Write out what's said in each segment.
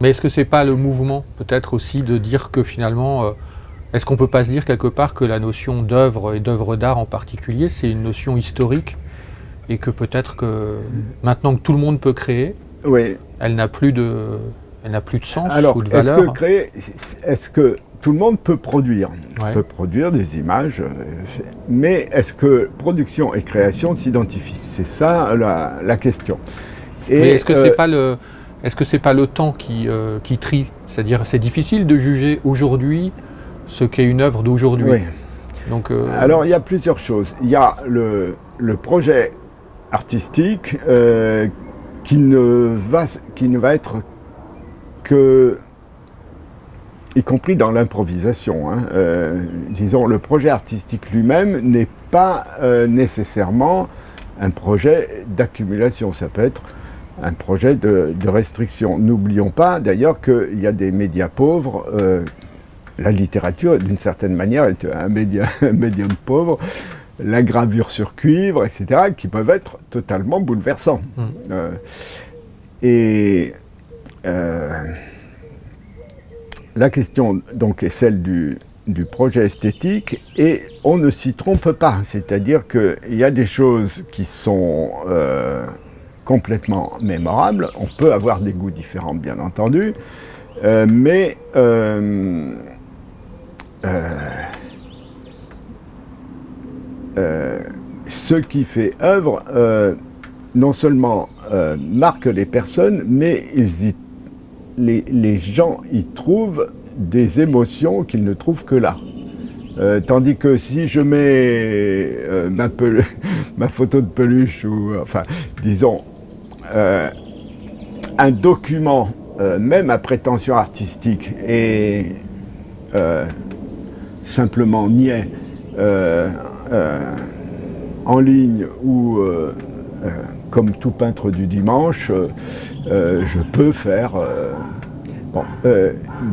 Mais est-ce que c'est pas le mouvement, peut-être aussi, de dire que finalement, est-ce qu'on peut pas se dire quelque part que la notion d'œuvre et d'œuvre d'art en particulier, c'est une notion historique et que peut-être que maintenant que tout le monde peut créer, oui. elle n'a plus de sens Alors, ou de valeur. Est-ce que tout le monde peut produire? Ouais. Peut produire des images, mais est-ce que production et création s'identifient? C'est ça la question. Et, mais est-ce que c'est pas le temps qui trie? C'est-à-dire, c'est difficile de juger aujourd'hui ce qu'est une œuvre d'aujourd'hui. Oui. Donc, alors, il y a plusieurs choses. Il y a le projet artistique qui ne va être que, y compris dans l'improvisation, hein. Disons, le projet artistique lui-même n'est pas nécessairement un projet d'accumulation. Ça peut être un projet de restriction. N'oublions pas d'ailleurs qu'il y a des médias pauvres. La littérature, d'une certaine manière, est un médium pauvre. La gravure sur cuivre, etc., qui peuvent être totalement bouleversants. La question donc est celle du projet esthétique, et on ne s'y trompe pas. C'est-à-dire qu'il y a des choses qui sont complètement mémorables. On peut avoir des goûts différents, bien entendu, mais ce qui fait œuvre, non seulement marque les personnes, mais les gens y trouvent des émotions qu'ils ne trouvent que là. Tandis que si je mets ma photo de peluche, ou enfin, disons, un document, même à prétention artistique, et simplement niais, en ligne, ou comme tout peintre du dimanche, je peux faire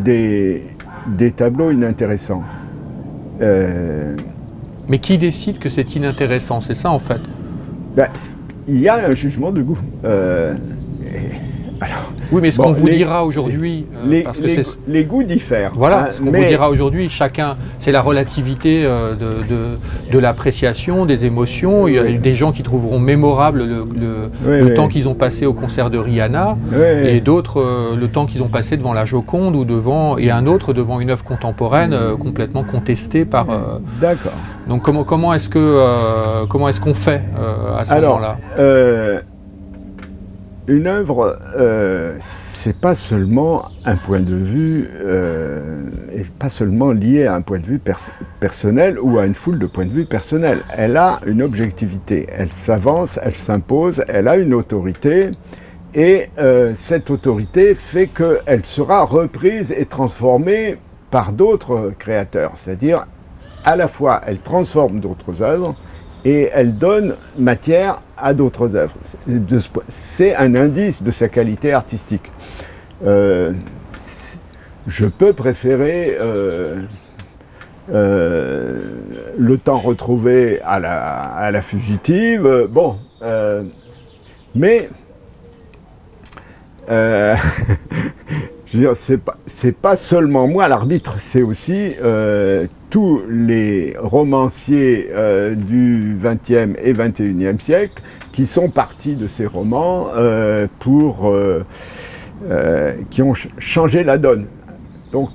des tableaux inintéressants. mais qui décide que c'est inintéressant? C'est ça en fait. Ben, il y a un jugement de goût. Alors, oui, mais ce qu'on vous dira aujourd'hui, les goûts diffèrent. Voilà, hein, ce qu'on vous dira aujourd'hui, chacun, c'est la relativité de l'appréciation, des émotions. Il y a des gens qui trouveront mémorable le temps qu'ils ont passé au concert de Rihanna, et d'autres le temps qu'ils ont passé devant la Joconde, et un autre devant une œuvre contemporaine complètement contestée par. D'accord. Donc comment est-ce qu'on fait à ce moment-là? Une œuvre, c'est pas seulement un point de vue, et pas seulement lié à un point de vue personnel ou à une foule de points de vue personnels. Elle a une objectivité, elle s'avance, elle s'impose, elle a une autorité, et cette autorité fait qu'elle sera reprise et transformée par d'autres créateurs. C'est-à-dire, à la fois, elle transforme d'autres œuvres, et elle donne matière à d'autres œuvres. C'est un indice de sa qualité artistique. Je peux préférer le temps retrouvé à la fugitive, mais je veux dire, c'est pas seulement moi l'arbitre, c'est aussi tous les romanciers du XXe et XXIe siècle qui sont partis de ces romans qui ont changé la donne. Donc,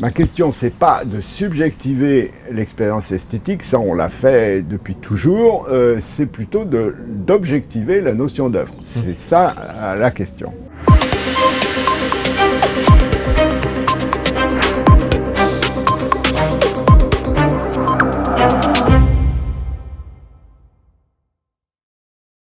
ma question, c'est pas de subjectiver l'expérience esthétique, ça on l'a fait depuis toujours, c'est plutôt d'objectiver la notion d'œuvre. C'est ça la question.